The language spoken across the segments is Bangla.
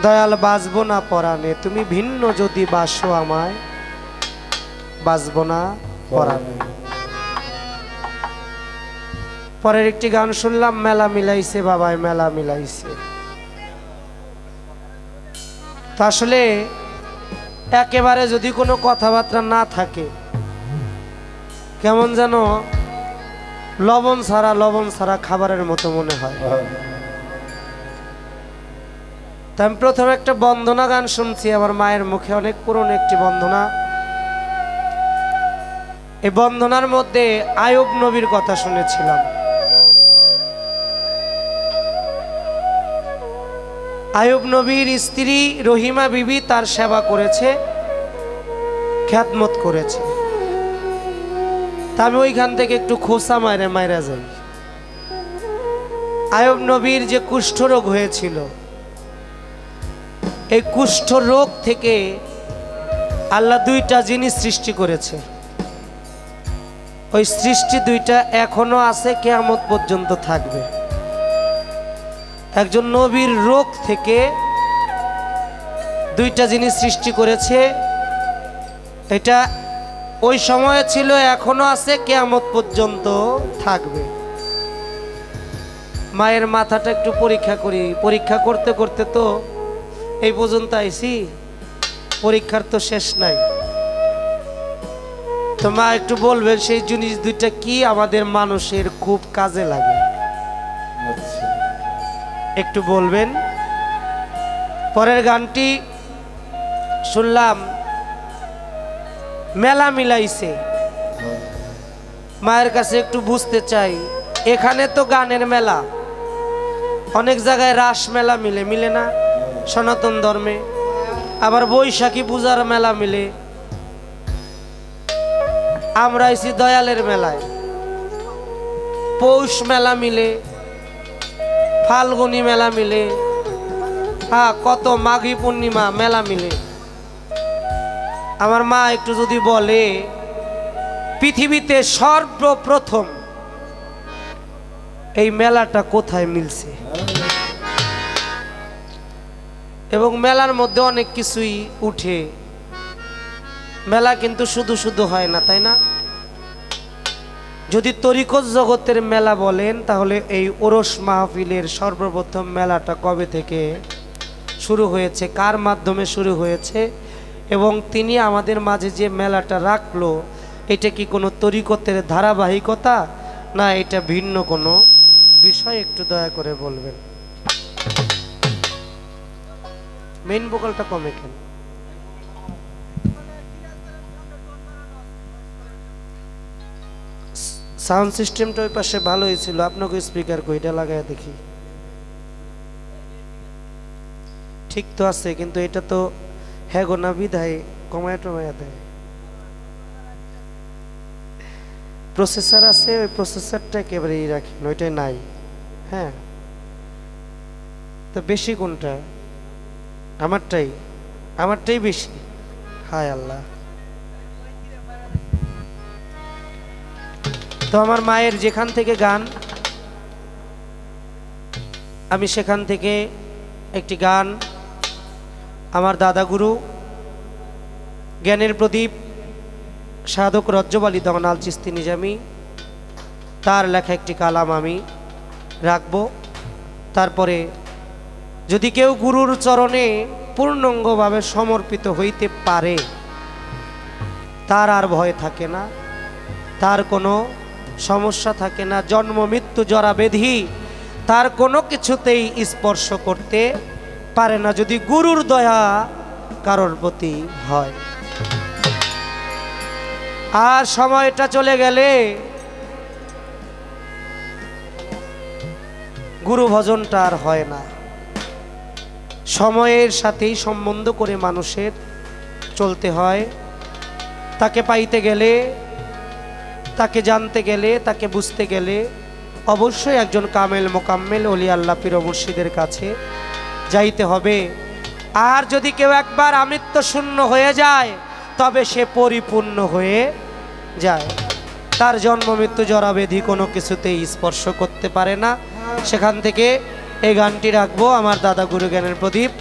দয়াল বাজবো না পরাণে, তুমি ভিন্ন যদি বাসো আমায়, বাজবো না পরাণে। পরের একটি গান শুনলাম, মেলা মিলাইছে বাবায় মেলা মিলাইছে। তো আসলে একেবারে যদি কোনো কথাবার্তা না থাকে, কেমন যেন লবণ ছাড়া খাবারের মতো মনে হয়। তো আমি প্রথমে একটা বন্দনা গান শুনছি আমার মায়ের মুখে, অনেক পুরনো একটি বন্দনা। এই বন্দনার মধ্যে আয়ুব নবীর কথা শুনেছিলাম। আয়ুব নবীর স্ত্রী রহিমা বিবি তার সেবা করেছে, খ্যাতমত করেছে। তা আমি ওইখান থেকে একটু খোসা মাইরা যাই। আয়ুব নবীর যে কুষ্ঠ রোগ হয়েছিল, এই কুষ্ঠ রোগ থেকে আল্লাহ দুইটা জিনিস সৃষ্টি করেছে। ওই সৃষ্টি দুইটা এখনো আছে, কিয়ামত পর্যন্ত থাকবে। একজন নবীর রোগ থেকে দুইটা জিনিস সৃষ্টি করেছে। এটা ওই সময়ে ছিল, এখনো আছে, কিয়ামত পর্যন্ত থাকবে। মায়ের মাথাটা একটু পরীক্ষা করি, পরীক্ষা করতে করতে তো এই পর্যন্ত আইছি, পরীক্ষার তো শেষ নাই। তো মা একটু বলবেন সেই জিনিস দুইটা কি আমাদের মানুষের খুব কাজে লাগে, একটু বলবেন। পরের গানটি শুনলাম, মেলা মিলাইছে। মায়ের কাছে একটু বুঝতে চাই, এখানে তো গানের মেলা, অনেক জায়গায় রাস মেলা মিলে না সনাতন ধর্মে, আবার বৈশাখী পূজার মেলা মিলে। আমরা এসি দয়ালের মেলায়, পৌষ মেলা মিলে, ফাল্গুনি মেলা মিলে, হ্যাঁ কত মাঘী পূর্ণিমা মেলা মিলে। আমার মা একটু যদি বলে, পৃথিবীতে সর্বপ্রথম এই মেলাটা কোথায় মিলছে? এবং মেলার মধ্যে অনেক কিছুই উঠে। মেলা কিন্তু শুধু শুধু হয় না, তাই না? যদি তরিকত জগতের মেলা বলেন, তাহলে এই ওরস মাহফিলের সর্বপ্রথম মেলাটা কবে থেকে শুরু হয়েছে, কার মাধ্যমে শুরু হয়েছে, এবং তিনি আমাদের মাঝে যে মেলাটা রাখলো, এটা কি কোনো তরিকতের ধারাবাহিকতা, না এটা ভিন্ন কোনো বিষয়? একটু দয়া করে বলবেন। মেইন ভোকালটা কমে কেন? সাউন্ড সিস্টেমটা ওই পাশে ভালোই ছিল, আপনাকে স্পিকার কইটা লাগায় দেখি। ঠিক তো আছে, কিন্তু এটা তো হ্যাঁ গো না বিধায় কমায় টমায়া দেয়। প্রসেসর আছে, ওই প্রসেসরটা একেবারেই রাখেন, ওইটাই নাই। হ্যাঁ, তো বেশি কোনটা? আমারটাই বেশি। হায় আল্লাহ। তো আমার মায়ের যেখান থেকে গান, আমি সেখান থেকে একটি গান আমার দাদাগুরু জ্ঞানের প্রদীপ সাধক রজ্জব আলী দমন আল চিস্তি নিজামি, তার লেখা একটি কালাম আমি রাখবো। তারপরে যদি কেউ গুরুর চরণে পূর্ণাঙ্গভাবে সমর্পিত হইতে পারে, তার আর ভয় থাকে না, তার কোনো সমস্যা থাকে না, জন্ম মৃত্যু জরা ব্যাধি তার কোনো কিছুতেই স্পর্শ করতে পারে না, যদি গুরুর দয়া কারোর প্রতি হয়। আর সময়টা চলে গেলে গুরু ভজনটা আর হয় না। সময়ের সাথেই সম্বন্ধ করে মানুষের চলতে হয়। তাকে পাইতে গেলে, তাকে জানতে গেলে, তাকে বুঝতে গেলে অবশ্যই একজন কামেল মোকাম্মেল ওলি আল্লাহ পীর মুর্শিদের কাছে যাইতে হবে। আর যদি কেউ একবার আমৃত্য শূন্য হয়ে যায়, তবে সে পরিপূর্ণ হয়ে যায়। তার জন্ম মৃত্যু জরা ব্যাধি কোনো কিছুতেই স্পর্শ করতে পারে না। সেখান থেকে এই গানটি রাখবো আমার দাদা গুরু জ্ঞানের প্রদীপ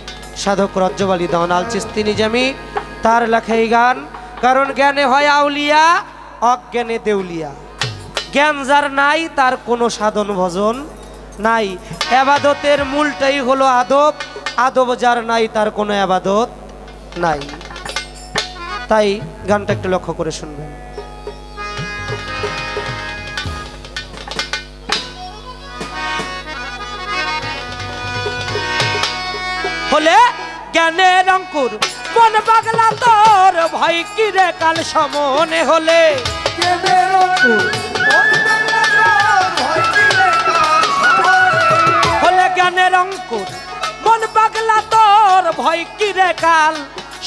সাধক রজ্জবালী দনাল চিস্তি নিজামী তার লেখা এই গান। কারণ জ্ঞানে হয় আউলিয়া, অজ্ঞানে দেউলিয়া। জ্ঞান যার নাই তার কোনো সাধন ভজন নাই। আবাদতের মূলটাই হলো আদব, আদব যার নাই তার কোনো আবাদত নাই। তাই গানটা একটু লক্ষ্য করে শুনবেন। হলে জ্ঞানের অঙ্কুর মন পাগলা তোর ভয় কি রে কাল সমনে হলে জ্ঞানের অঙ্কুর হলে জ্ঞানের অঙ্কুর মন পাগলা তোর ভয় কি রে কাল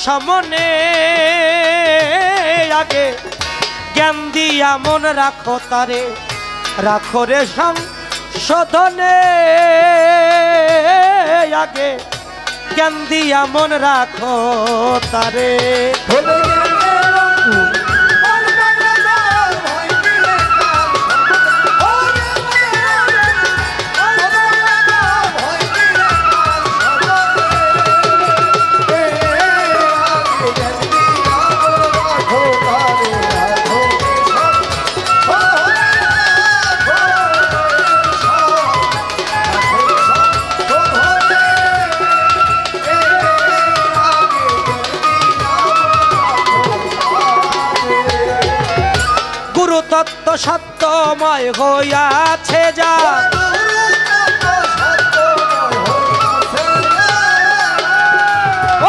সমনে আগে জ্ঞান দিয়া মন রাখো তারে রাখো রে সংশোধনে আগে জ্ঞান দিয়া মন রাখো তারে তত্ত্ব সত্যময় হইয়াছে যা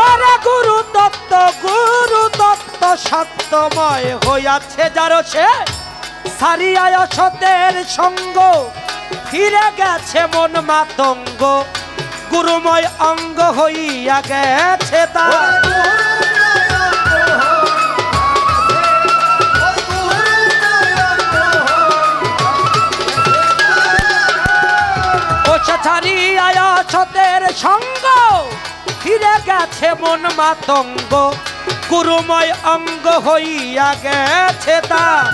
ওরে গুরু তত্ত্ব সত্যময় হইয়াছে যার সে সারিয়ায় সতের সঙ্গ ফিরে গেছে মন মাতঙ্গ গুরুময় অঙ্গ হইয়া গেছে তার ছাড়িয়া সতের সঙ্গ ফিরে গেছে মন মাতঙ্গ গুরুময় অঙ্গ হইয়া গেছে তার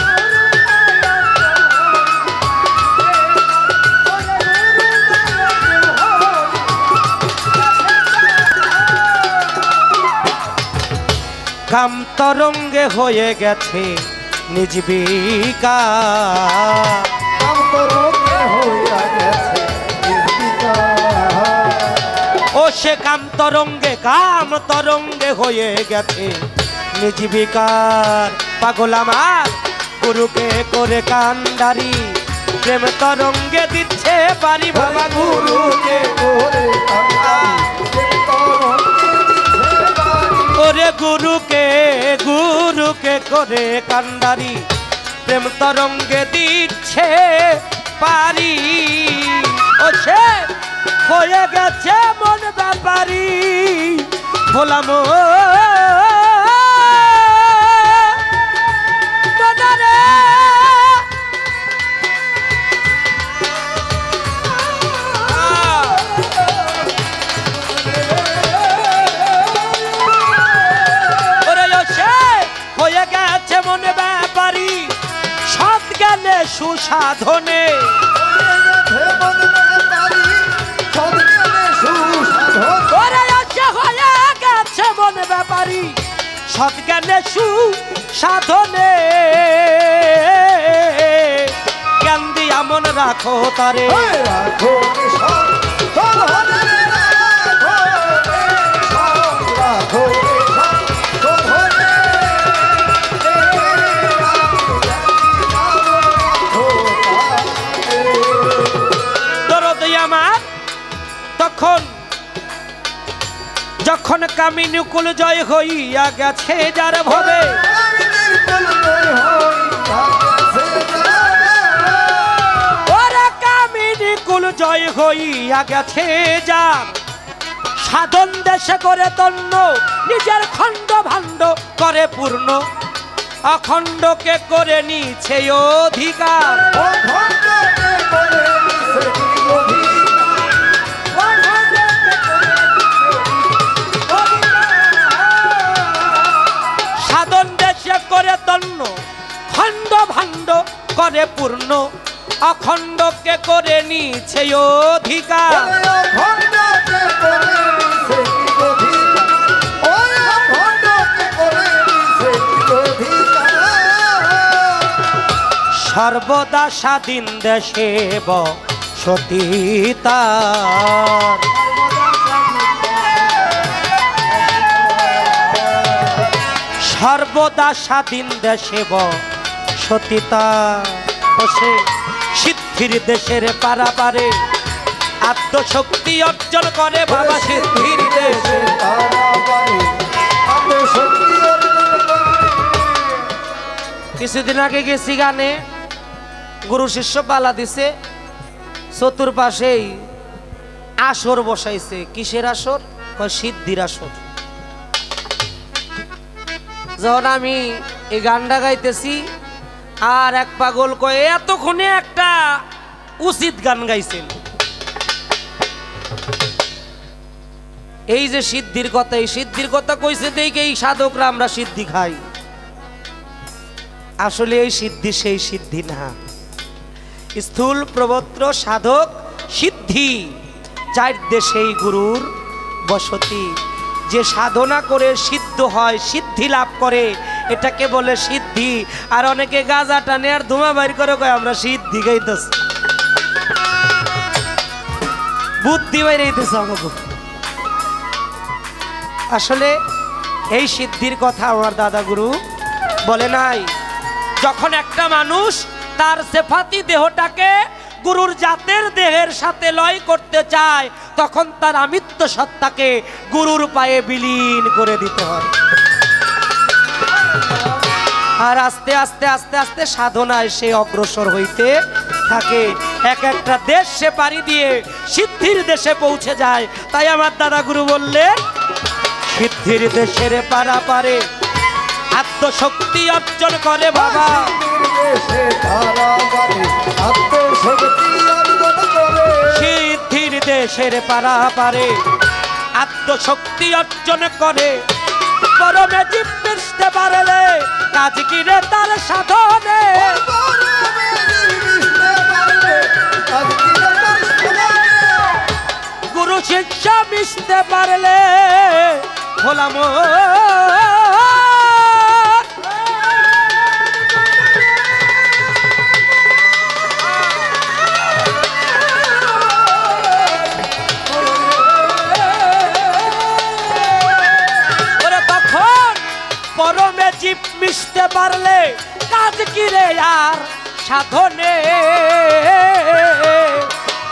কাম তরঙ্গে হয়ে গেছে নিজবিকা কাম তরঙ্গে হইয়া গেছে ও সে কাম তরঙ্গে হয়ে গেছে নিজবিকার পাগল আমার গুরুকে করে কান্ডারি প্রেম তরঙ্গে দিচ্ছে পারি বাবা গুরুকে করে ওরে গুরুকে করে কান্ডারি প্রেম তরঙ্গে দিচ্ছে পারি ও সে হয়ে গেছে মন ব্যাপারি ভোলাম হয়ে গেছে মনে ব্যাপারি সৎ জ্ঞানে সুসাধনে হয়ে গেছে মনে ব্যাপারি সৎ জ্ঞানে সুসাধনে জ্ঞান দিয়া মন রাখো তারে তখন যখন কামিনীকুল জয় হইয়া গেছে যার ভবে ওরে কামিনীকুল জয় হইয়া গেছে যার সাধন দেশে করে তন্ন নিজের খণ্ড ভাণ্ড করে পূর্ণ অখণ্ডকে করে নিছে অধিকার সাধন দেশে করে তন্ন খণ্ড ভাণ্ড করে পূর্ণ অখণ্ডকে করে নিছে অধিকার সর্বদা স্বাধীন দেশে বসতি তার। সর্বদা স্বাধীন দেশে বসতি তার। বসে সিদ্ধির দেশের পারাপারে আত্মশক্তি অর্জন করে বাবা সিদ্ধির দেশে পারাপারে আত্মশক্তি অর্জন করে। কিছুদিন আগে গেছি গানে, গুরু শিষ্য পালা দিছে, চতুর্পাশেই আসর বসাইছে। কিসের আসর? সিদ্ধির আসর। যখন আমি এই গানটা গাইতেছি আর এক পাগল কয়ে এতক্ষণে একটা উচিত গান গাইছেন। এই যে সিদ্ধির কথা, এই সিদ্ধির কথা কইছে দেখে এই সাধকরা আমরা সিদ্ধি খাই। আসলে এই সিদ্ধি সেই সিদ্ধি না। স্থূল প্রবত্র সাধক সিদ্ধি, চার দেশেই গুরুর বসতি। যে সাধনা করে সিদ্ধ হয়, সিদ্ধি লাভ করে, এটাকে বলে সিদ্ধি। আর অনেকে গাঁজা টানে আর ধোঁয়া বাইর করে কয় আমরা সিদ্ধি গাইতেছি, বুদ্ধি বাইরেছে আমাকে। আসলে এই সিদ্ধির কথা আমার দাদা গুরু বলে নাই। যখন একটা মানুষ তার সেফাতি দেহটাকে গুরুর জাতের দেহের সাথে লয় করতে চায়, তখন তার আমিত্ব সত্তাকে গুরুর পায়ে বিলীন করে দিতে হয়। আর আস্তে আস্তে আস্তে আস্তে সাধনায় সে অগ্রসর হইতে থাকে। এক একটা দেশ সে পাড়ি দিয়ে সিদ্ধির দেশে পৌঁছে যায়। তাই আমার দাদা গুরু বললেন, সিদ্ধির দেশের পারাপারে আত্মশক্তি অর্জন করে বাবা। সিদ্ধির দেশের পারাপারে আত্মশক্তি অর্জন করে। পরমে জীব মিশতে পারলে কাজ কিরে তার সাধনে। গুরু শিষ্যা মিশতে পারলে হলাম পরমে জীব মিশতে পারলে কাজ কিরে আর সাধনে।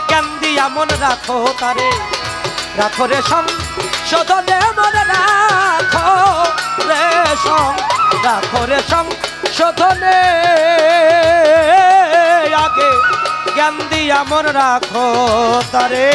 জ্ঞান দিয়া মন রাখো তারে, রাখো রে সংশোধনে মন রাখো রে রাখো রে সংশোধনে। আগে জ্ঞান দিয়া মন রাখো তারে।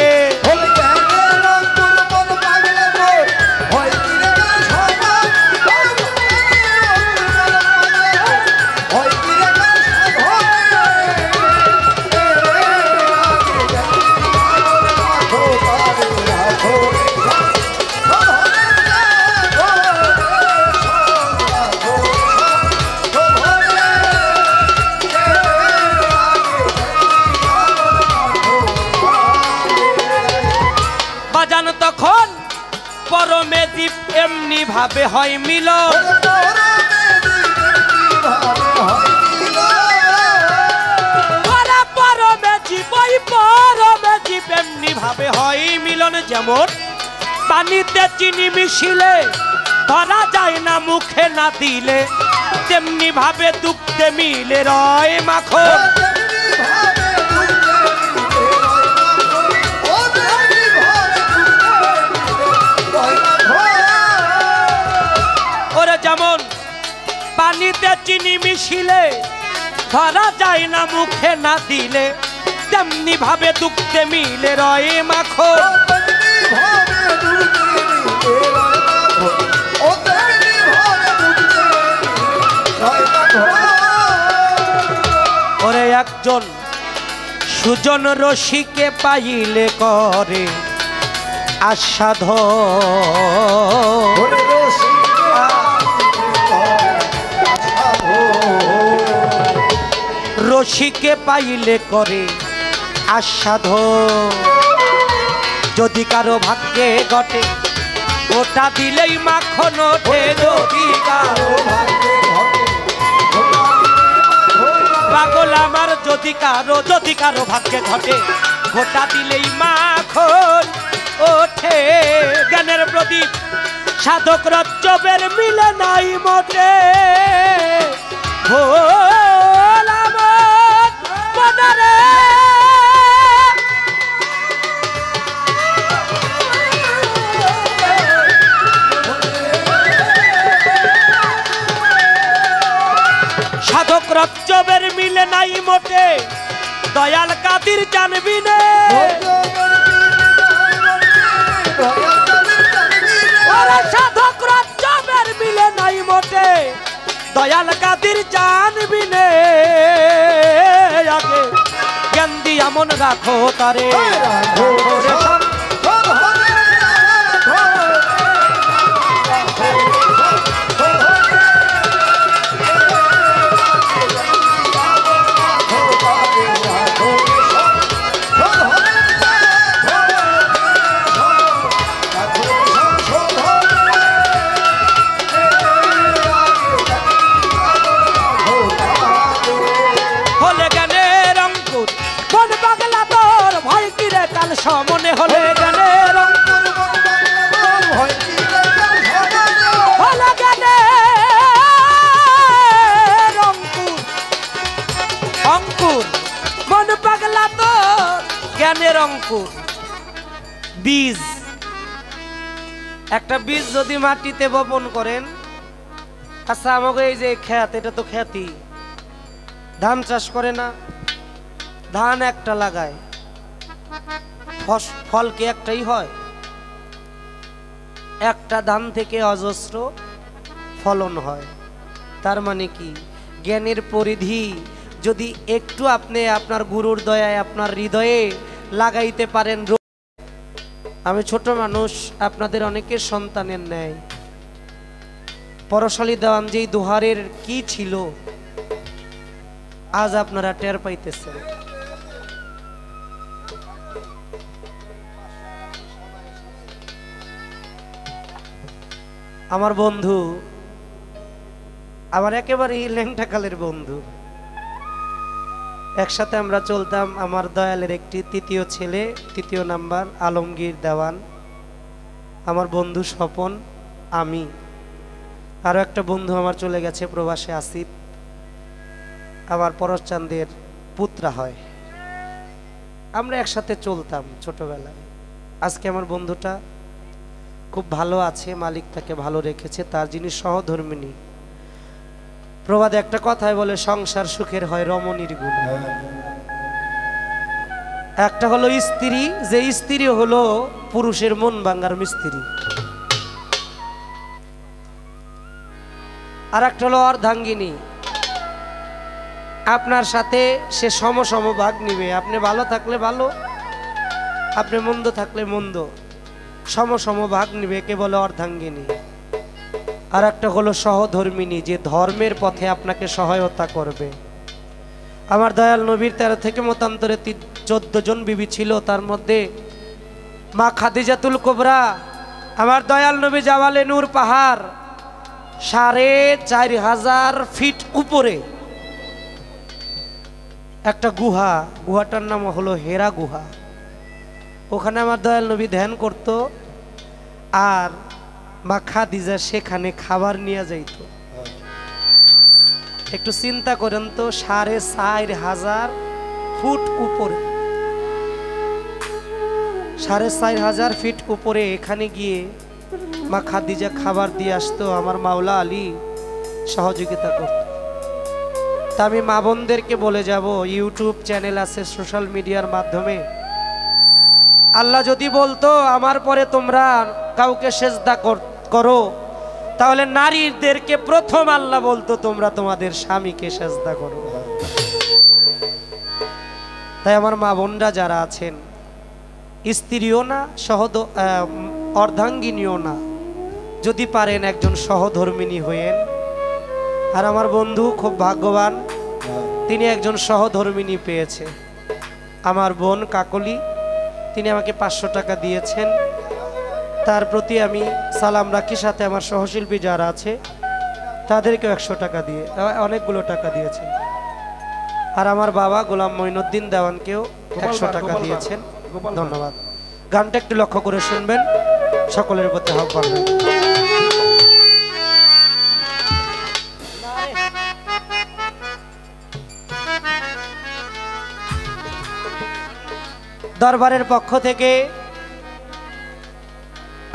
তখন পরমে জীব এমনি ভাবে হয় মিলন। পরমে জীব এমনি ভাবে হয় মিলন। যেমন পানিতে চিনি মিশিলে ধরা যায় না মুখে না দিলে, তেমনি ভাবে দুগ্ধে মিলে রয় মাখন। যেমন পানিতে চিনি মিশিলে ধরা যায় না মুখে না দিলে, তেমনি ভাবে দুগ্ধে মিলে রয়ে মাখন। ওরে একজন সুজন রসিকে পাইলে করে আস্বাদ। রসিকে পাইলে করে আস্বাদ। যদি কারো ভাগ্যে ঘটে ওটা দিলেই মাখন ওঠে। যদি কারো ভাগ্যে ঘটে পাগল আমার যদি কারো ভাগ্যে ঘটে ঘোটা দিলেই মাখন ওঠে। জ্ঞানের প্রদীপ সাধক রজ্জবের মিলে নাই মোটে। ভোলা মন মনরে সাধক রজ্জবের মিলে নাই মোটে। দয়াল কাদির জানবি নে সাধক রজ্জবের মিলে নাই মোটে। দয়াল কাদির জানবি নে আগে জ্ঞান দিয়া মন রাখো তারে। মনে হলে জ্ঞানের অঙ্কুর মন পাগলা তো জ্ঞানের অঙ্কুর। বীজ একটা বীজ যদি মাটিতে বপন করেন, আচ্ছা আমাকে এই যে ক্ষেত, এটা তো খ্যাতি, ধান চাষ করে না, ধান একটা লাগায়, ফল কি একটাই হয়? একটা ধান থেকে অজস্র ফলন হয়। তার মানে কি জ্ঞানের পরিধি যদি একটু আপনি আপনার গুরুর দয়ায় আপনার হৃদয়ে লাগাইতে পারেন। আমি ছোট মানুষ, আপনাদের অনেকের সন্তানের ন্যায়। পরশালী দেওয়ান যেই দোহারের কি ছিল আজ আপনারা টের পাইতেছেন। আমার বন্ধু, আমার একেবারেই ল্যাংটাকালের বন্ধু, একসাথে আমরা চলতাম। আমার দয়ালের একটি তৃতীয় ছেলে, তৃতীয় নাম্বার আলমগীর দেওয়ান, আমার বন্ধু স্বপন, আমি, আরও একটা বন্ধু আমার চলে গেছে প্রবাসে, আসিফ, আমার পরশচাঁদের পুত্রা হয়। আমরা একসাথে চলতাম ছোটবেলায়। আজকে আমার বন্ধুটা খুব ভালো আছে, মালিক তাকে ভালো রেখেছে, তার যিনি সহধর্মিনী। প্রবাদে একটা কথায় বলে, সংসার সুখের হয় রমণীর গুণ। একটা হলো স্ত্রী, যে স্ত্রী হলো পুরুষের মন ভাঙার মিস্ত্রি। আর একটা হলো অর্ধাঙ্গিনী, আপনার সাথে সে সম ভাগ নিবে। আপনি ভালো থাকলে ভালো, আপনি মন্দ থাকলে মন্দ, সম ভাগ নিবে, কে বলে অর্ধাঙ্গিনী। আর একটা হলো সহধর্মিনী, যে ধর্মের পথে আপনাকে সহায়তা করবে। আমার দয়াল নবীর 13 থেকে মতান্তরে 14 জন বিবি ছিল, তার মধ্যে মা খাদিজাতুল কুবরা। আমার দয়াল নবী জাওয়ালে নূর পাহাড় 4500 ফিট উপরে একটা গুহা, গুহাটার নাম হলো হেরা গুহা। ওখানে আমার দয়াল নবী ধ্যান করত, আর মা খাদিজা সেখানে খাবার নিয়ে যাইত। একটু চিন্তা করেন তো, 4500 ফুট উপরে, 4500 ফিট উপরে এখানে গিয়ে মা খাদিজা খাবার দিয়ে আসতো। আমার মাওলা আলী সহযোগিতা করত। তা আমি মা বোনদেরকে বলে যাব, ইউটিউব চ্যানেল আছে, সোশ্যাল মিডিয়ার মাধ্যমে, আল্লাহ যদি বলতো আমার পরে তোমরা কাউকে সেজদা করো, তাহলে নারীদেরকে প্রথম আল্লাহ বলতো তোমরা তোমাদের স্বামীকে সেজদা করো। তাই আমার মা বোনরা যারা আছেন, স্ত্রীও না, অর্ধাঙ্গিনীও না, যদি পারেন একজন সহধর্মিনী হয়েন। আর আমার বন্ধু খুব ভাগ্যবান, তিনি একজন সহধর্মিনী পেয়েছে। আমার বোন কাকলি, তিনি আমাকে 500 টাকা দিয়েছেন, তার প্রতি আমি সালাম রাখি। সাথে আমার সহশিল্পী যারা আছে তাদেরকেও 100 টাকা দিয়ে, অনেকগুলো টাকা দিয়েছেন। আর আমার বাবা গোলাম মঈনুদ্দিন দেওয়ানকেও 100 টাকা দিয়েছেন, ধন্যবাদ। গানটা একটু লক্ষ্য করে শুনবেন, সকলের প্রতি আহ্বান। দরবারের পক্ষ থেকে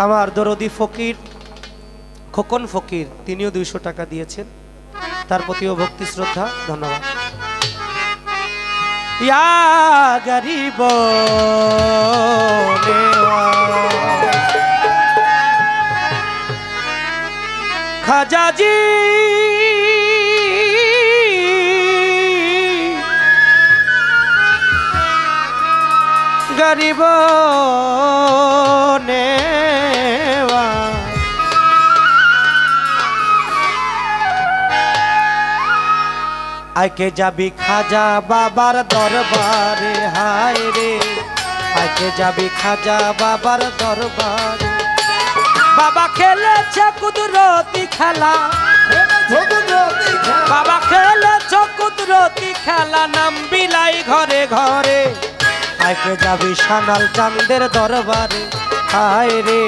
আমার দরদি ফকির খোকন ফকির তিনিও 200 টাকা দিয়েছেন, তার প্রতিও ভক্তি শ্রদ্ধা, ধন্যবাদ। ইয়া গরিব খাজাজি गरीब नेवा आके जाबी खाजा बाबार दरबारे हाय रे आके जाबी खाजा बाबार दरबारे बाबा खेले कुदरती खेला बाबा खेले कुदरती खेला नाम बिलाई घरे घरे आके जाबी शानाल चांदेर दरबारे हाय रे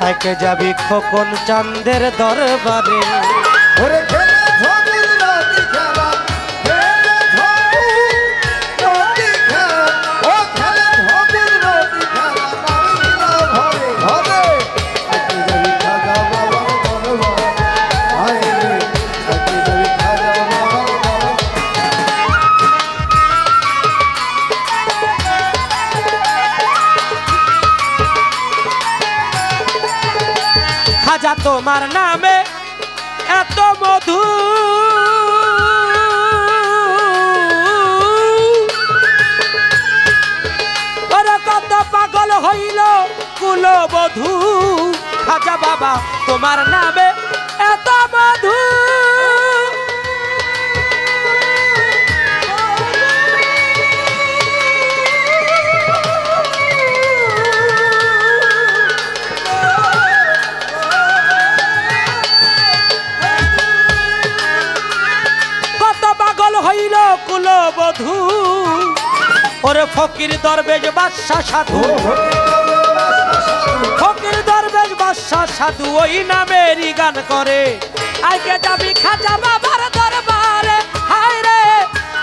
आके जाबी खोकन चांदेर दरबारे खाजा तोमार नामे एत मधु कत पागल हईल कुलबधू खाजा बाबा तोमार नामे एत मधु कुलबधू और फकीर दरवेश बादशाह साधु फकीर दरवेश बादशाह साधु ओई नामेरी गान करे आइके जाबी खाजा बाबार दरबारे हाय रे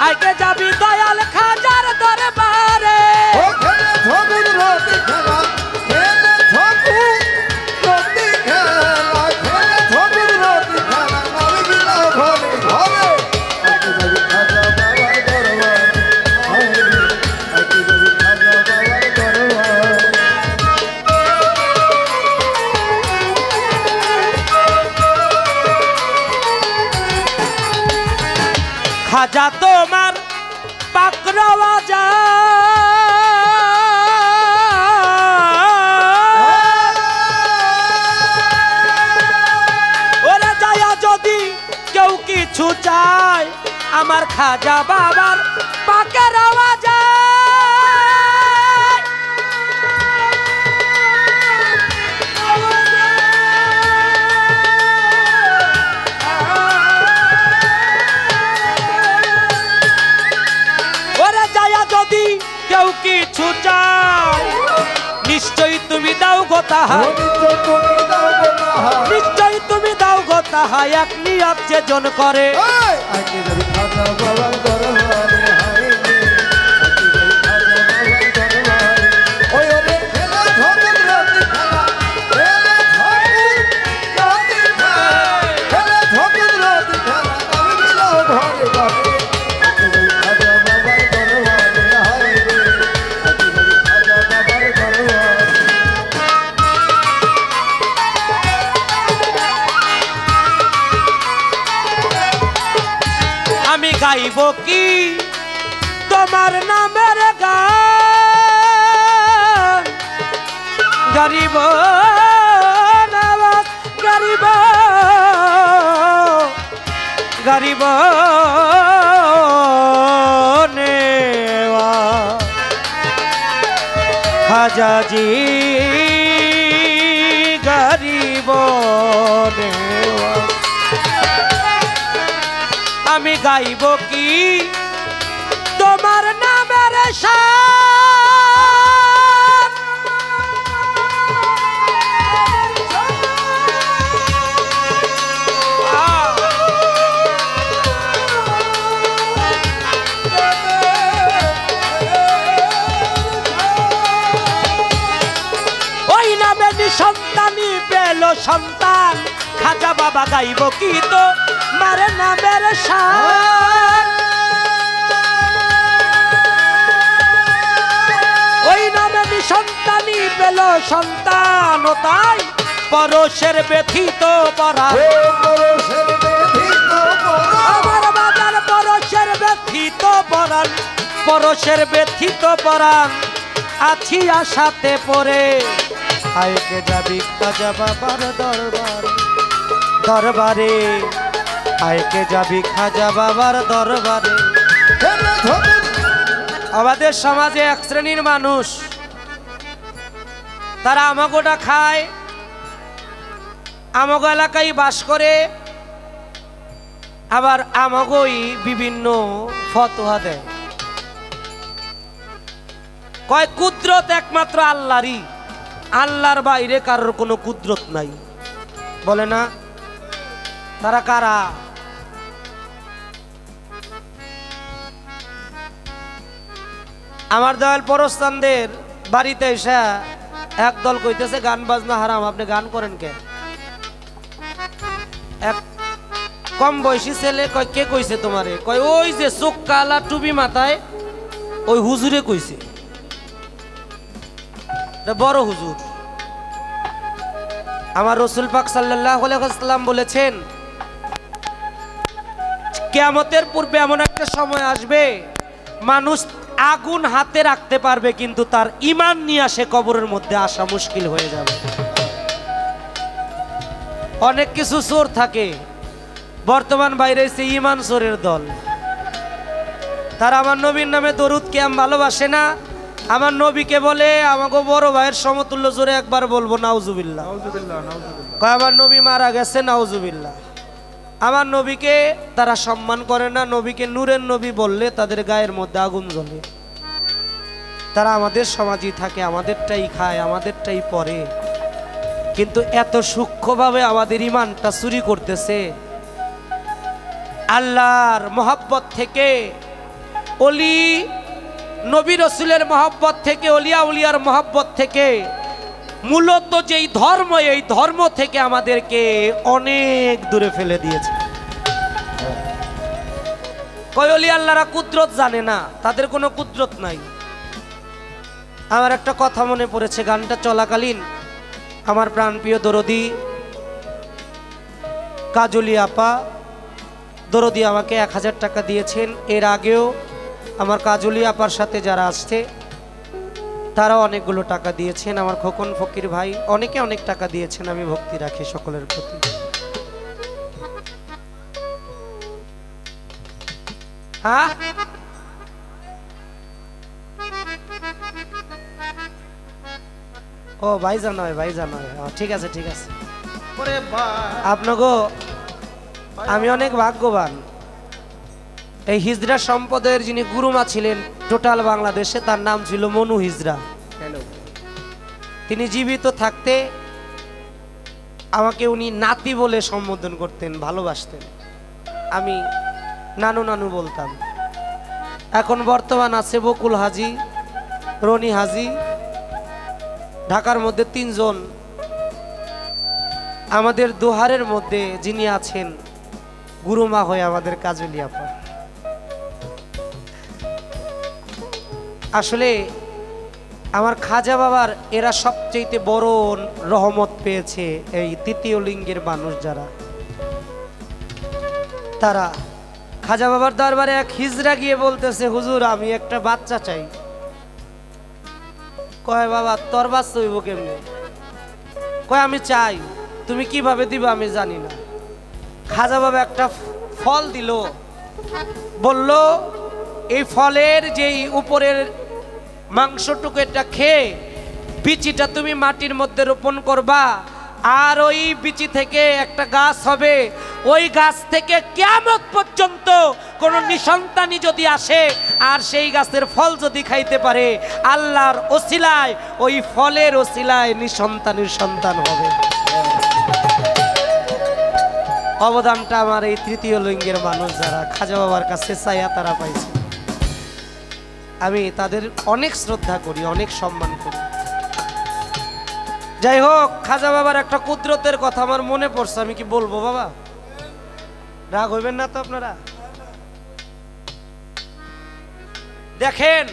आइके जाबी दयाल खाजार दरबारे खाजा तोमार पाकरावा जा ओरे जाया जदि केउ किछु चाय आमार खाजा बाबार पाकरावा जा निश्चय तुमी दाओ गो ताहा निश्चय तुमी दाओ गो ताहा एक नियत जे जन करे गाइब की तोमार नामेर गान गरीब नवाज गरीब गरीब नेवा खाजा जी गरीब नेवा आमी गाइब की শান ওই নামে সন্তানই পেল সন্তান খাজা বাবা গাইব কি তো মারে নামের শান ওই নামে সন্তানই পেল সন্তান ও তাই পরশের ব্যথিত পরাণ আমার বাজার পরশের ব্যথিত পরাণ পরশের ব্যথিত পরাণ আছি আশাতে পড়ে আইকে যাবি খাজা বাবার দরবারে দরবারে আইকে যাবি খাজা বাবার দরবারে। আমাদের সমাজে এক শ্রেণীর মানুষ তারা আমাগোটা খায়, আমাগো এলাকায় বাস করে, আবার আমাগোই বিভিন্ন ফতোয়া দেয়, কয় কুদরত একমাত্র আল্লাহরই, আল্লাহর বাইরে কারোর কোনো কুদরত নাই। বলে না তারা কারা? আমার দয়াল পরস্তানদের বাড়িতে এসে একদল কইতেছে গান বাজনা হারাম, আপনি গান করেন কে? এক কম বয়সী ছেলে কয় কে কইছে তোমারে? কয় ওই যে চোখ কালা টুপি মাথায় ওই হুজুরে কইছে, বড় হুজুর। আমার রাসূল পাক সাল্লাল্লাহু আলাইহি ওয়াসাল্লাম বলেছেন কিয়ামতের পূর্বে এমন একটা সময় আসবে মানুষ আগুন হাতে রাখতে পারবে কিন্তু তার ঈমান নিয়ে আসে কবরের মধ্যে আসা মুশকিল হয়ে যাবে। অনেক কিছু চোর থাকে, বর্তমান বাইরে এসে ঈমান চোরের দল। তারা আমার নবীর নামে দরুদ কিয়াম ভালোবাসে না, আমার নবীকে বলে আমাকে বড় ভাইয়ের সমতুল্য, জোরে একবার বলবো নাউজুবিল্লাহ। কয় আমার নবী মারা গেছে, নাউজুবিল্লাহ। আমার নবীকে তারা সম্মান করে না, নবীকে নূরের নবী বললে তাদের গায়ের মধ্যে আগুন জ্বলে। তারা আমাদের সমাজই থাকে, আমাদেরটাই খায়, আমাদেরটাই পরে, কিন্তু এত সূক্ষ্মভাবে আমাদের ঈমানটা চুরি করতেছে। আল্লাহর মহব্বত থেকে, অলি নবী রসুলের মহব্বত থেকে, অলিয়া উলিয়ার মহব্বত থেকে, মূলত যেই ধর্ম, এই ধর্ম থেকে আমাদেরকে অনেক দূরে ফেলে দিয়েছে। কয় অলি আল্লাহরা কুদরত জানে না, তাদের কোনো কুদরত নাই। আমার একটা কথা মনে পড়েছে, গানটা চলাকালীন আমার প্রাণপ্রিয় দরদি কাজলি আপা, দরদি আমাকে 1000 টাকা দিয়েছেন। এর আগেও আমার কাজলি আপার সাথে যারা আসছে তারাও অনেকগুলো টাকা দিয়েছেন। আমার খোকন ফকির ভাই, অনেকে অনেক টাকা দিয়েছেন। আমি ভক্তি রাখি সকলের প্রতি। হ্যাঁ, ও ভাইজান হয়, ভাইজান হয়, ঠিক আছে ঠিক আছে। আপনাকে আমি অনেক ভাগ্যবান। এই হিজড়া সম্প্রদায়ের যিনি গুরুমা ছিলেন টোটাল বাংলাদেশে, তার নাম ছিল মনু হিজড়া। তিনি জীবিত থাকতে আমাকে উনি নাতি বলে সম্বোধন করতেন, ভালোবাসতেন। আমি নানু নানু বলতাম। এখন বর্তমান আছে বকুল হাজি, রনি হাজি, ঢাকার মধ্যে 3 জন। আমাদের দোহারের মধ্যে যিনি আছেন গুরুমা হয়ে আমাদের কাজলি আপা। আসলে আমার খাজা বাবার এরা সবচেয়ে বড় রহমত পেয়েছে। এই তৃতীয় লিঙ্গের মানুষ যারা, তারা খাজা বাবার দরবারে এক হিজড়া গিয়ে বলতেছে, হুজুর আমি একটা বাচ্চা চাই। কয় বাবা তোর বাচ্চা হইব কেমনে? কয় আমি চাই, তুমি কিভাবে দিবা আমি জানি না। খাজা বাবা একটা ফল দিল, বলল এই ফলের যেই উপরের মাংসটুকু এটা খেয়ে বিচিটা তুমি মাটির মধ্যে রোপণ করবা, আর ওই বিচি থেকে একটা গাছ হবে, ওই গাছ থেকে কিয়ামত পর্যন্ত কোন নিসন্তানি যদি আসে আর সেই গাছের ফল যদি খাইতে পারে, আল্লাহর ওসিলায় ওই ফলের ওসিলায় নিসন্তানের সন্তান হবে। অবদানটা আমার এই তৃতীয় লিঙ্গের মানুষ যারা খাজা বাবার কাছে চাইয়া তারা পাইছে, আমি তাদের অনেক শ্রদ্ধা করি, অনেক সম্মান করি। যাই হোক, খাজা বাবার একটা কুদরতের কথা আমার মনে পড়ছে, আমি কি বলবো বাবা? রাগ হইবেন না তো আপনারা? দেখেন,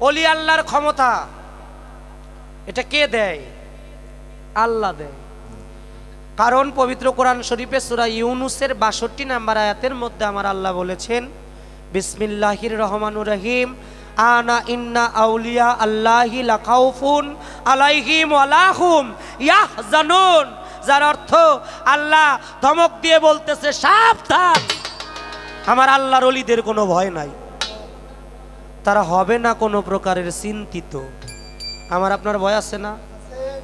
ওলি আল্লাহর ক্ষমতা এটা কে দেয়? আল্লাহ দেয়। কারণ পবিত্র কোরআন শরীফে সূরা ইউনূসের ৬২ নম্বর আয়াতের মধ্যে আমার আল্লাহ বলেছেন, বিসমিল্লাহির রহমানুর রহিম, আনা ইন্না আউলিয়া আল্লাহি লা খাউফুন আলাইহিম ওয়ালা হুম ইয়াহজানুন। যার অর্থ আল্লাহ ধমক দিয়ে বলতেছে, সাবধান, আমার আল্লাহর ওলিদের কোনো ভয় নাই, তারা হবে না কোনো প্রকারের চিন্তিত। আমার আপনার ভয় আছে না?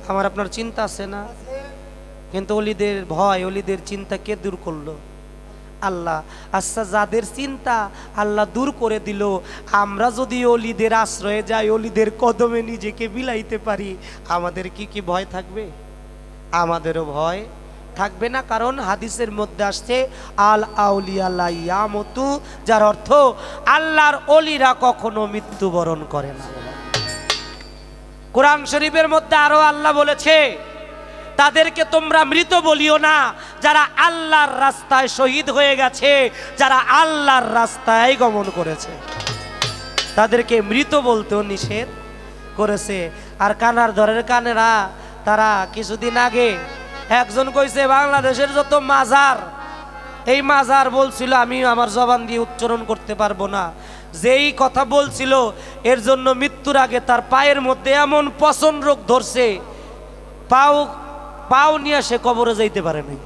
আমার আপনার চিন্তা আছে না? কিন্তু ওলিদের ভয়, ওলিদের চিন্তা কে দূর করলো? আল্লাহ। আচ্ছা, যাদের চিন্তা আল্লাহ দূর করে দিল, আমরা যদি ওলিদের আশ্রয়ে যাই, ওলিদের কদমে নিজেকে বিলাইতে পারি, আমাদের কি ভয় থাকবে? আমাদেরও ভয় থাকবে না। কারণ হাদিসের মধ্যে আসছে, আল আউলিয়া লা ইয়ামুতু, যার অর্থ আল্লাহর ওলিরা কখনো মৃত্যুবরণ করে না। কোরআন শরীফের মধ্যে আরো আল্লাহ বলেছে, তাদেরকে তোমরা মৃত বলিও না যারা আল্লাহর রাস্তায় শহীদ হয়ে গেছে, যারা আল্লাহর রাস্তায় গমন করেছে, তাদেরকে মৃত বলতেও নিষেধ করেছে। আর কানার ধরের কানেরা, তারা কিছুদিন আগে একজন কইছে বাংলাদেশের যত মাজার, এই মাজার বলছিল, আমি আমার জবান দিয়ে উচ্চারণ করতে পারবো না, যেই কথা বলছিল এর জন্য মৃত্যুর আগে তার পায়ের মধ্যে এমন পচন রোগ ধরছে, পাও নিয়ে সে কবরে যাইতে পারে নাই,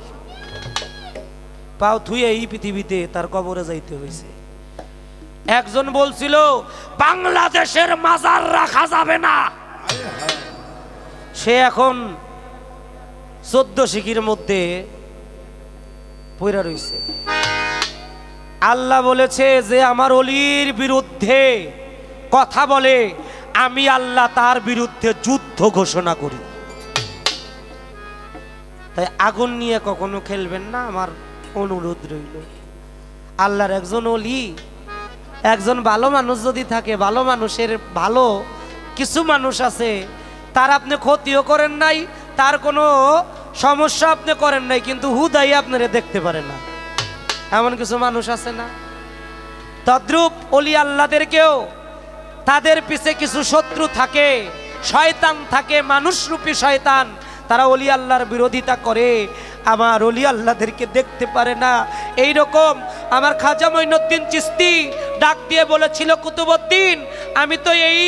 পাও থুয়ে এই পৃথিবীতে তার কবরে যাইতে হয়েছে। একজন বলছিল বাংলাদেশের মাজার রাখা যাবে না, সে এখন 14 শিকির মধ্যে পইরা রইছে। আল্লাহ বলেছে যে আমার ওলির বিরুদ্ধে কথা বলে, আমি আল্লাহ তার বিরুদ্ধে যুদ্ধ ঘোষণা করি। তাই আগুন নিয়ে কখনো খেলবেন না, আমার অনুরোধ রইল। আল্লাহর একজন ওলি, একজন ভালো মানুষ যদি থাকে, ভালো মানুষের ভালো কিছু মানুষ আছে, তার আপনি ক্ষতিও করেন নাই, তার কোনো সমস্যা আপনি করেন নাই, কিন্তু হুদাই আপনারে দেখতে পারে না, এমন কিছু মানুষ আছে না? তদ্রূপ ওলি আল্লাহদেরকেও তাদের পিছে কিছু শত্রু থাকে, শয়তান থাকে, মানুষরূপী শয়তান, তারা ওলি আল্লাহর বিরোধিতা করে, আমার ওলি আল্লাহদেরকে দেখতে পারে না। এই রকম আমার খাজা মঈনুদ্দিন চিশতি ডাক দিয়ে বলেছিল, কুতুবউদ্দিন, আমি তো এই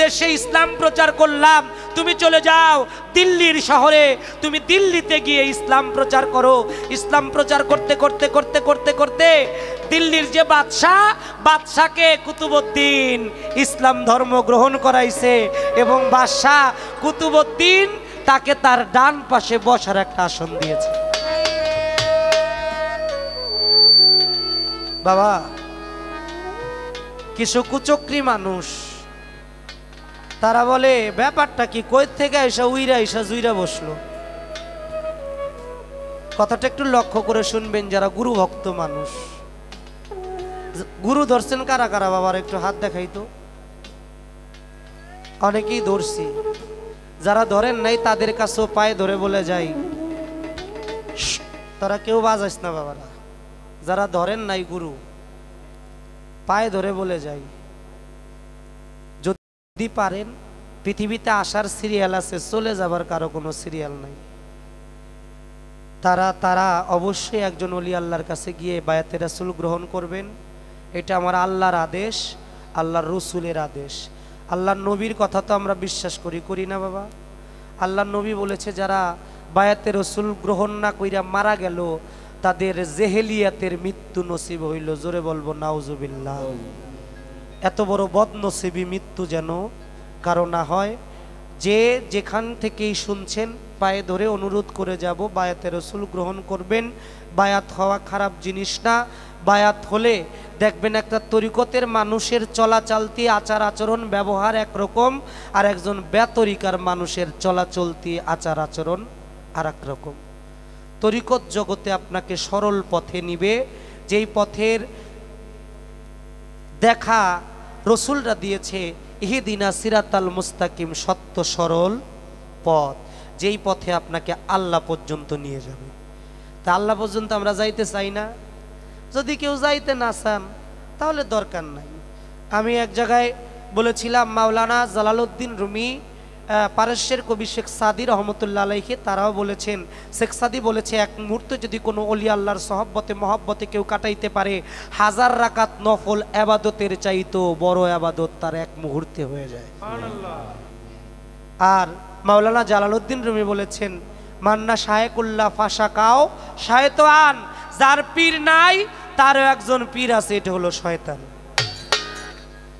দেশে ইসলাম প্রচার করলাম, তুমি চলে যাও দিল্লির শহরে, তুমি দিল্লিতে গিয়ে ইসলাম প্রচার করো। ইসলাম প্রচার করতে করতে করতে করতে করতে দিল্লির যে বাদশাকে কুতুবউদ্দিন ইসলাম ধর্ম গ্রহণ করাইছে, এবং বাদশাহ কুতুবউদ্দিন তাকে তার ডান পাশে বসার একটা আসন দিয়েছে। বাবা, কিছু কুচক্রী মানুষ, তারা বলে ব্যাপারটা কি, কই থেকে এসা উইরা এসা জুইরা বসলো। কথাটা একটু লক্ষ্য করে শুনবেন যারা গুরু ভক্ত মানুষ। গুরু ধরছেন কারা কারা বাবার একটু হাত দেখাই তো। অনেকেই ধরছি, যারা ধরেন নাই তাদের কাছেও পায়ে ধরে বলে যাই, তারা কেউ বাজাইস না বাবারা। যারা ধরেন নাই গুরু, পায়ে ধরে বলে যাই, যদি পারেন পৃথিবীতে আসার সিরিয়াল আছে, চলে যাবার কারো কোনো সিরিয়াল নাই। তারা অবশ্যই একজন ওলি আল্লাহর কাছে গিয়ে বায়াতে রাসূল গ্রহণ করবেন। এটা আমার আল্লাহর আদেশ, আল্লাহর রসুলের আদেশ। আল্লাহর নবীর কথা তো আমরা বিশ্বাস করি না বাবা? আল্লাহর নবী বলেছে, যারা বায়াতে রাসূল গ্রহণ না কইরা মারা গেল, তাদের জেহেলিয়াতের মৃত্যু নসিব হইল। জোরে বলবো নাউজুবিল্লাহ। এত বড় বদনসিবী মৃত্যু যেন কারো না হয়। যে যেখান থেকেই শুনছেন পায়ে ধরে অনুরোধ করে যাব, বায়াতে রসুল গ্রহণ করবেন। বায়াত হওয়া খারাপ জিনিস না। বায়াত হলে দেখবেন একটা তরিকতের মানুষের চলাচলতি, আচার আচরণ, ব্যবহার একরকম, আর একজন বেতরিকার মানুষের চলাচলতি, আচার আচরণ আর এক রকম। তরিকত জগতে আপনাকে সরল পথে নিবে, যেই পথের দেখা রসুলরা দিয়েছে, ইহদিনা সিরাতাল মুস্তাকিম, সত্য সরল পথ, যেই পথে আপনাকে আল্লাহ পর্যন্ত নিয়ে যাবে। তা আল্লাহ পর্যন্ত আমরা যাইতে চাই না? যদি কেউ যাইতে না চান তাহলে দরকার নাই। আমি এক জায়গায় বলেছিলাম, মাওলানা জালালউদ্দিন রুমি, পারস্যের কবি শেখ সাদি রহমতুল্লাহ আলাইহি, তারাও বলেছেন, শেখ সাদি বলেছে, এক মুহূর্তে যদি কোনো অলি আল্লাহর সহব্বতে মহব্বতে কেউ কাটাইতে পারে, 1000 রাকাত নফল আবাদতের চাইতো বড় আবাদত তার এক মুহূর্তে হয়ে যায়। আর মাওলানা জালালউদ্দিন রুমি বলেছেন, মান্না শায়েকুল্লাহ ফাশাকাও শয়তান, যার পীর নাই তারও একজন পীর আছে, এটা হলো শয়তান।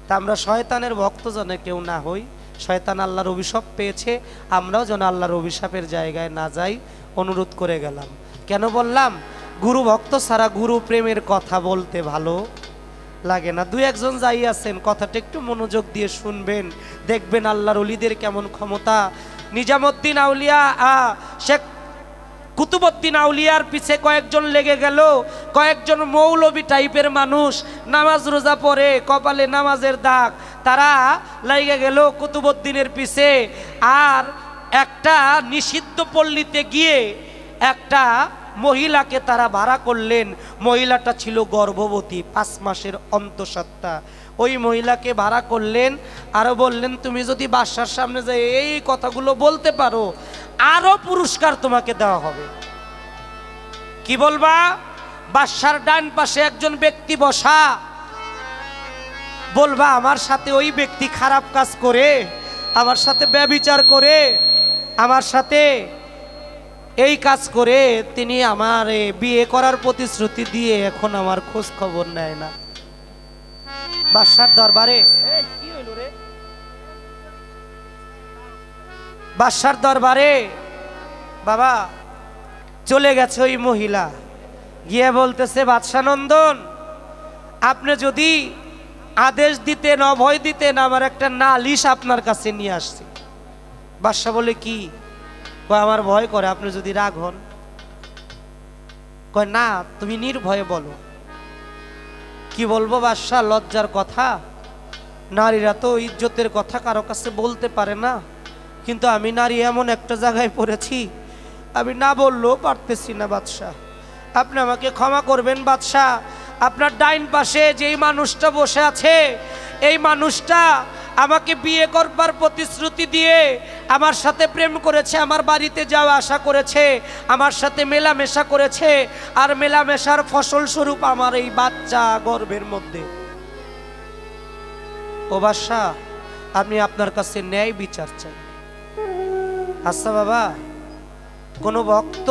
তা আমরা শয়তানের ভক্ত যেন কেউ না হই। শয়তান আল্লাহর অভিশাপ পেয়েছে, আমরাও যেন আল্লাহর অভিশাপের জায়গায় না যাই, অনুরোধ করে গেলাম। কেন বললাম? গুরু ভক্ত ছাড়া গুরু প্রেমের কথা বলতে ভালো লাগে না। দুই একজন যাই আছেন, কথাটা একটু মনোযোগ দিয়ে শুনবেন, দেখবেন আল্লাহর ওলিদের কেমন ক্ষমতা। নিজামুদ্দিন আউলিয়া শেখ কুতুবউদ্দিন আউলিয়ার পিছে কয়েকজন লেগে গেল, কয়েকজন মৌলবী টাইপের মানুষ, নামাজ রোজা পড়ে, কপালে নামাজের দাগ, তারা লেগে গেল কুতুবউদ্দিনের পিছে। আর একটা নিষিদ্ধ পল্লীতে গিয়ে একটা মহিলাকে তারা ভাড়া করলেন। মহিলাটা ছিল গর্ভবতী, 5 মাসের অন্তঃসত্ত্বা। ওই মহিলাকে ভাড়া করলেন, আরো বললেন, তুমি যদি বাদশার সামনে যাই এই কথাগুলো বলতে পারো, আরো পুরস্কার তোমাকে দেওয়া হবে। কি বলবা? বাদশার ডান পাশে একজন ব্যক্তি বসা, বলবা আমার সাথে ওই ব্যক্তি খারাপ কাজ করে, আমার সাথে ব্যভিচার করে, আমার সাথে এই কাজ করে, তিনি আমার বিয়ে করার প্রতিশ্রুতি দিয়ে এখন আমার খোঁজ খবর নেয় না। বাদশার দরবারে কি হইল রে? বাদশার দরবারে বাবা চলে গেছে ওই মহিলা, গিয়ে বলতেছে, বাদশা নন্দন, আপনি যদি আদেশ দিতেন, অভয় দিতেন, আমার একটা নালিশ আপনার কাছে নিয়ে আসছি। বাদশা বলে, কি? কয়, আমার ভয় করে আপনি যদি রাগ হন। কয়, না, তুমি নির্ভয়ে বলো। কি বলবো বাদশা? লজ্জার কথা, নারীরা তো ইজ্জতের কথা কারো কাছে বলতে পারে না, কিন্তু আমি নারী এমন একটা জায়গায় পড়েছি, আমি না বললেও পারতেছি না বাদশা, আপনি আমাকে ক্ষমা করবেন বাদশা। আপনার ডাইন পাশে যেই মানুষটা বসে আছে, এই মানুষটা আমাকে বিয়ে করবার প্রতিশ্রুতি দিয়ে আমার সাথে প্রেম করেছে, আমার বাড়িতে যাওয়া আসা করেছে, আমার সাথে মেলামেশা করেছে, আর মেলামেশার ফসল স্বরূপ আমার এই বাচ্চা গর্ভের মধ্যে। ও বাদশা, আমি আপনার কাছে ন্যায় বিচার চাই। আচ্ছা বাবা, কোন ভক্ত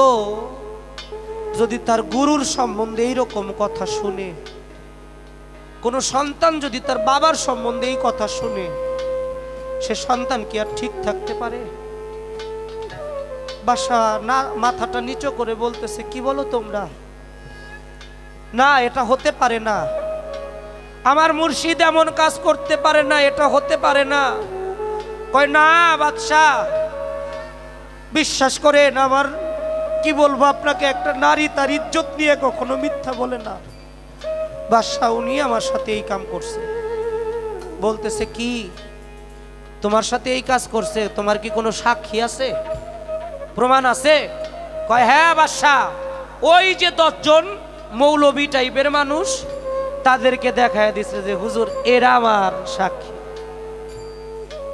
যদি তার গুরুর সম্বন্ধে এইরকম কথা শুনে, কোন সন্তান যদি তার বাবার সম্বন্ধে এই কথা শুনে, সে সন্তান কি আর ঠিক থাকতে পারে? বাদশা না মাথাটা নিচু করে বলতেছে, কি বলো তোমরা? না, এটা হতে পারে না, আমার মুর্শিদ এমন কাজ করতে পারে না, এটা হতে পারে না। কয়, না বাদশা, বিশ্বাস করেন, আমার কি বলবো আপনাকে, একটা নারী তার ইজ্জত নিয়ে কখনো মিথ্যা বলে না। বাদশা, উনি আমার সাথে এই কাম করছে। বলতেছে, কি তোমার সাথে এই কাজ করছে? তোমার কি কোনো সাক্ষী আছে, প্রমাণ আছে? কয়, হ্যাঁ বাদশা, ওই যে 10 জন মৌলবী টাইপের মানুষ, তাদেরকে দেখায় দিচ্ছে যে হুজুর এরা আমার সাক্ষী।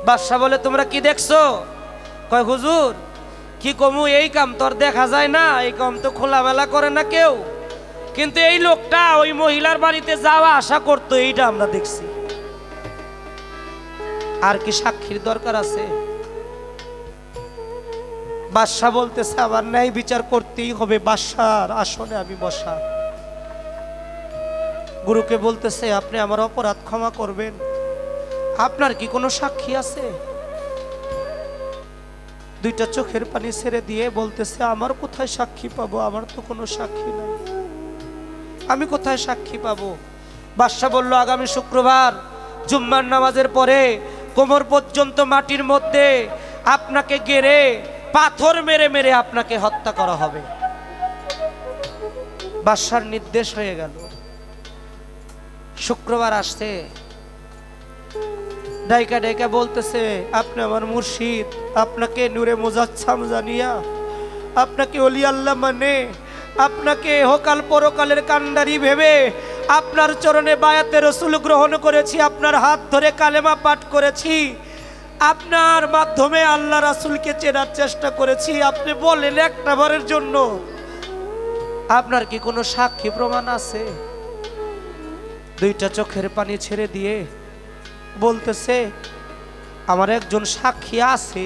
বাদশা বলে, তোমরা কি দেখছো? কয়, হুজুর কি কমু, এই কাম তো আর দেখা যায় না, এই কাম তো খোলামেলা করে না কেউ, কিন্তু এই লোকটা ওই মহিলার বাড়িতে যাওয়া আশা করতো, এইটা আমরা দেখছি। আর কি সাক্ষীর দরকার আছে? বাদশা বলতেছে, আমার ন্যায় বিচার করতেই হবে, বাদশার আসনে আমি বসা। গুরুকে বলতেছে, আপনি আমার অপরাধ ক্ষমা করবেন, আপনার কি কোনো সাক্ষী আছে? দুইটা চোখের পানি ছেড়ে দিয়ে বলতেছে, আমার কোথায় সাক্ষী পাবো? আমার তো কোনো সাক্ষী নাই, আমি কোথায় সাক্ষী পাবো? বাদশাহ বলল, আগামী শুক্রবার জুম্মার নামাজের পরে কোমর পর্যন্ত মাটির মধ্যে আপনাকে গেড়ে পাথর মেরে মেরে আপনাকে হত্যা করা হবে। বাদশার নির্দেশ হয়ে গেল। শুক্রবার আসছে, ডাইকা ডাইকা বলতেছে, আপনি আমার মুর্শিদ, আপনাকে নূরে মুজাচ্ছাম জানিয়া, আপনাকে ওলি আল্লাহ মানে, আপনাকে হোকাল পরকালের কান্ডারি ভেবে আপনার চরণে বায়াতে রসুল গ্রহণ করেছি, আপনার হাত ধরে কালেমা পাঠ করেছি, আপনার মাধ্যমে আল্লাহ রাসূলকে চেনার চেষ্টা করেছি। আপনি বলেন একটা বারের জন্য আপনার কি কোনো সাক্ষী প্রমাণ আছে? দুইটা চোখের পানি ছেড়ে দিয়ে বলতেছে, আমার একজন সাক্ষী আছে।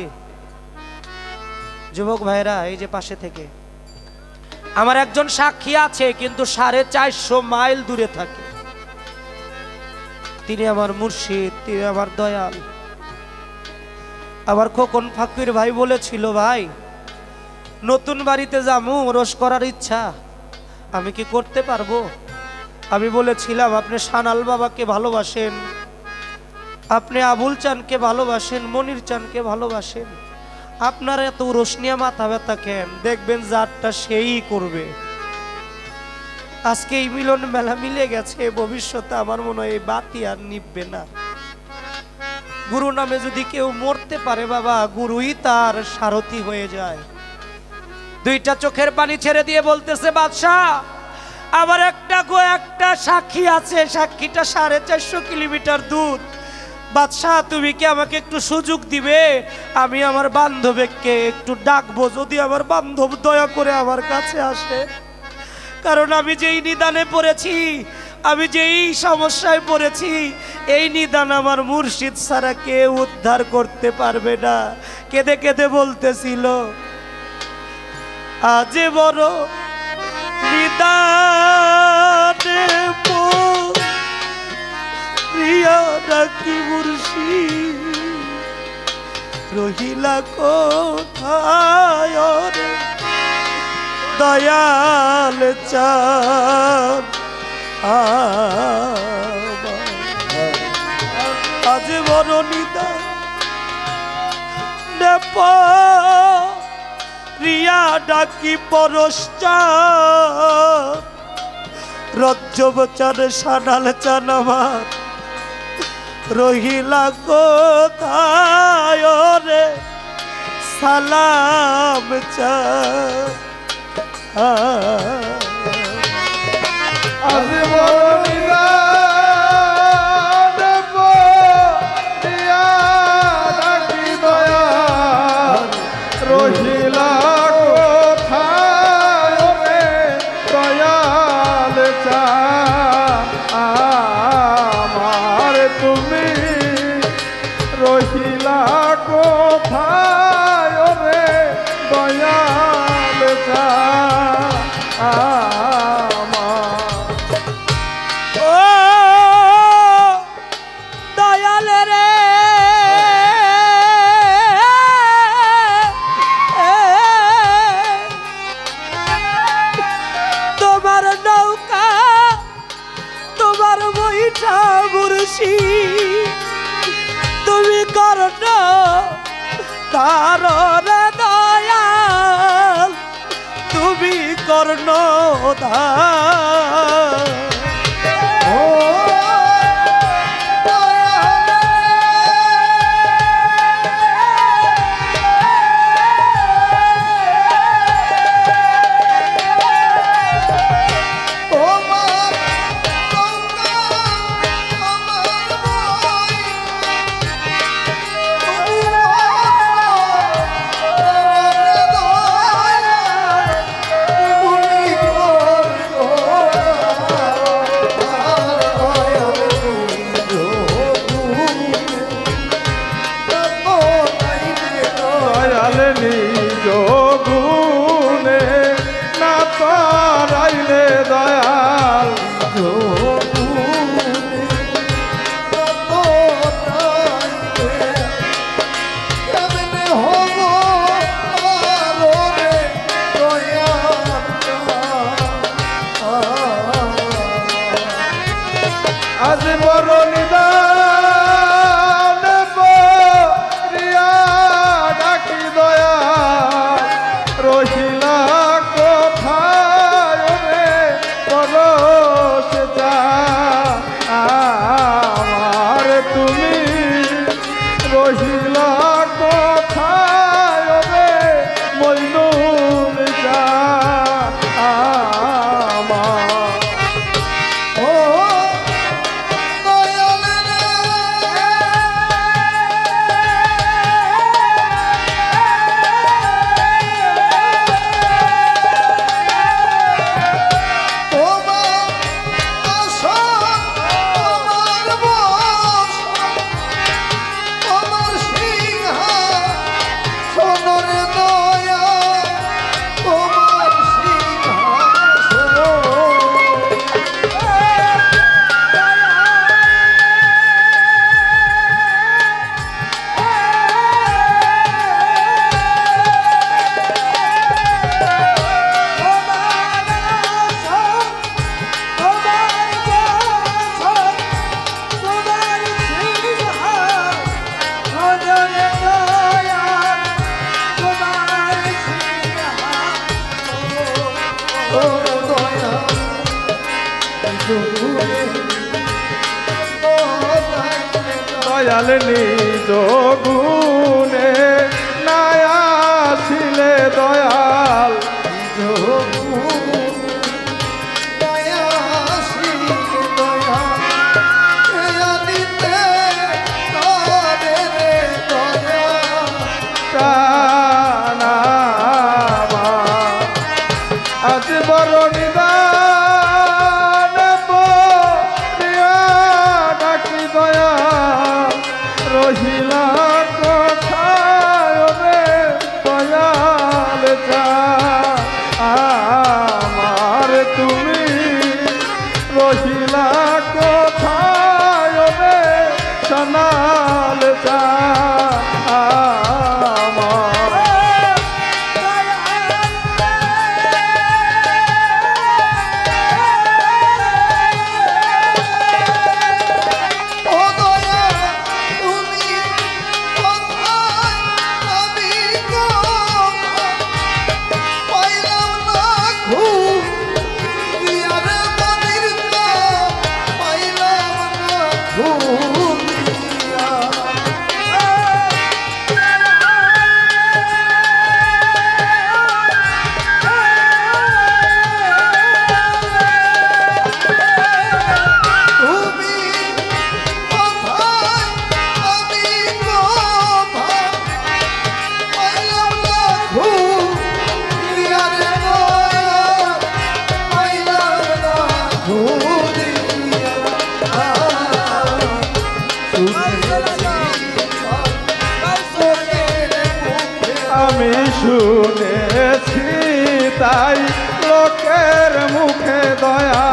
যুবক ভাইরা, এই যে পাশে থেকে, আমার একজন সাক্ষী আছে, কিন্তু 450 মাইল দূরে থাকে। তিনি আমার মুর্শিদ, তিনি আমার দয়াল। আবার খোকন ফাকির ভাই বলেছিল, ভাই নতুন বাড়িতে যামু, রোশ করার ইচ্ছা, আমি কি করতে পারবো? আমি বলেছিলাম, আপনি সানাল বাবাকে ভালোবাসেন, আপনি আবুল চানকে ভালোবাসেন, মনির চানকে ভালোবাসেন, আপনার এত রোশনিয়া মাথা ব্যথা কেন? দেখবেন যারটা সেই করবে। আজকে এই মিলন মেলা মিলে গেছে, ভবিষ্যতে আমার মনে হয় এই বাতি আর নিববে না। গুরু নামে যদি কেউ মরতে পারে বাবা, গুরুই তার সারথি হয়ে যায়। দুইটা চোখের পানি ছেড়ে দিয়ে বলতেছে, বাদশাহ আমার একটা সাক্ষী আছে, সাক্ষীটা 450 কিলোমিটার দূর। বাদশাহ তুমি কি আমাকে একটু সুযোগ দিবে? আমি আমার বান্ধবীকে একটু ডাকবো, যদি আমার বান্ধব দয়া করে আমার কাছে আসে। কারণ আমি যেই নিদানে পড়েছি, আমি যেই সমস্যায় পড়েছি, এই নিদান আমার মুর্শিদ ছাড়া কেউ উদ্ধার করতে পারবে না। কেঁদে কেঁদে বলতেছিল, আজ বড় নিদানে প্রিয় ডাকি মুর্শিদ, রহিলা কোথায় রে দয়াল চাঁদ? আজ বড় নিদানে প্রিয়া ডাকি পরশ্চাৎ, রজ্জব চান সানাল চান আমার, রহিলা কোথায় রে সালাম চান? আজ বড় নিদানে প্রিয়া ডাকি দয়াল, রহিলা কোথায় রে দয়াল চান আমার? তুমি রহিলা কোথায় রে দয়াল চান আমার? ও দয়াল রে, তোমার নৌকা তোমার বইটা মুর্শিদ, তুমি করন কারণ দয়াল, তুমি কর্ণধার। দয়াল নিজ গুণে নাই আসিলে দয়াল আজ বড় নিদান পড়িয়া ডাকি দয়া রহিলা কোথায় রে দয়াল চা আমার তুমি রহিলা কোথায় রে সোনাল চা আমি শুনেছি তাই লোকের মুখে দয়া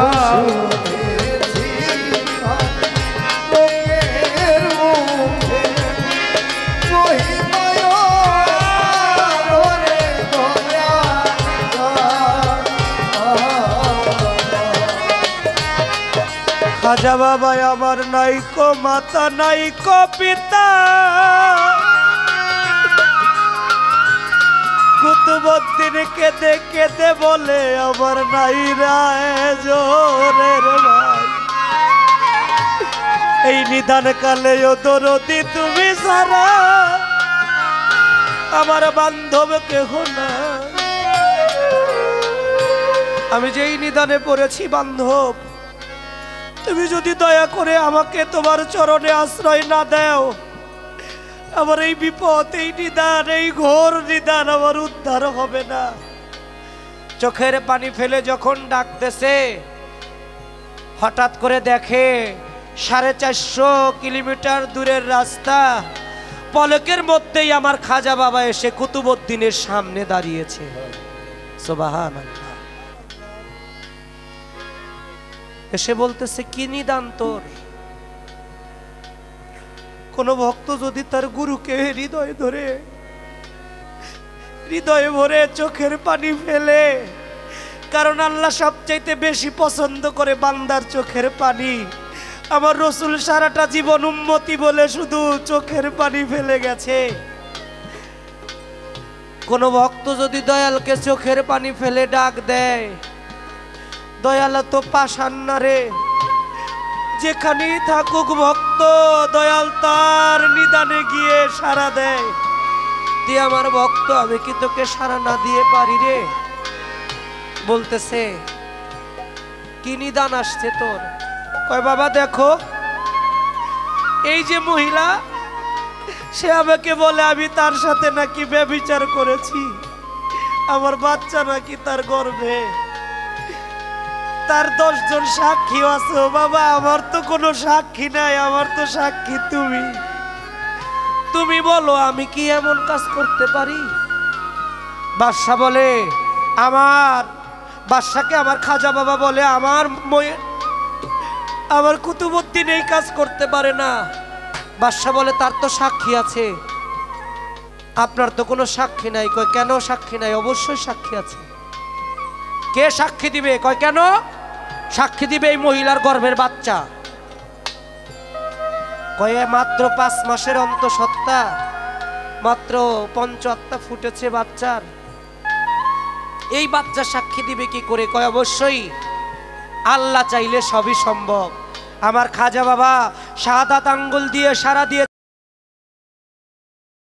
খাজা বাবা আমার নাইকো মাতা নাইকো পিতা কুতুবউদ্দিন কেঁদে কেঁদে বলে আমার নাই রায় জোরের ভাই এই নিদান কালে ও দরদি তুমি সারা আমার বান্ধব কেহ না আমি যেই নিদানে পড়েছি বান্ধব তুমি যদি দয়া করে আমাকে তোমার চরণে আশ্রয় না দাও আমার এই বিপদ এই নিদান এই ঘোর নিদান আমার উদ্ধার হবে না চোখের পানি ফেলে যখন ডাকতেছে হঠাৎ করে দেখে 450 কিলোমিটার দূরের রাস্তা পলকের মধ্যেই আমার খাজা বাবা এসে কুতুবউদ্দিনের সামনে দাঁড়িয়েছে সুবহানাল্লাহ এসে বলতেছে কি নিদান তোর কোন ভক্ত যদি তার গুরুকে হৃদয়ে ভরে চোখের পানি ফেলে কারণ আল্লাহ সবচাইতে বেশি পছন্দ করে বান্দার চোখের পানি আমার রসুল সারাটা জীবন উম্মতি বলে শুধু চোখের পানি ফেলে গেছে কোন ভক্ত যদি দয়ালকে চোখের পানি ফেলে ডাক দেয় দয়াল তো পাশান না রে যেখানেই থাকুক ভক্ত দয়াল তার নিদানে গিয়ে সাড়া দেয় দিয়ে আমার ভক্ত আমি কি তোকে সাড়া না দিয়ে পারি রে বলতেছে কি নিদান আসছে তোর কয় বাবা দেখো এই যে মহিলা সে আমাকে বলে আমি তার সাথে নাকি ব্যভিচার করেছি আমার বাচ্চা নাকি তার গর্ভে তার 10 জন সাক্ষী আছে বাবা আমার তো কোনো সাক্ষী নাই আমার তো সাক্ষী তুমি বলো আমি কি এমন কাজ করতে পারি বাদশা বলে আমার বাদশাকে আমার খাজা বাবা বলে আমার কুতুবউদ্দিন এই কাজ করতে পারে না বাদশা বলে তার তো সাক্ষী আছে আপনার তো কোনো সাক্ষী নাই কয় কেন সাক্ষী নাই অবশ্যই সাক্ষী আছে কে সাক্ষী দিবে কয় কেন সাক্ষী দিবে এই মহিলার গর্ভের বাচ্চা কয়ে মাত্র 5 মাসের অন্তঃসত্ত্বা মাত্র পঞ্চআত্মা ফুটেছে বাচ্চার এই বাচ্চা সাক্ষী দিবে কি করে কয় অবশ্যই আল্লাহ চাইলে সবই সম্ভব। আমার খাজা বাবা শাহাদাত আঙ্গুল দিয়ে সারা দিয়ে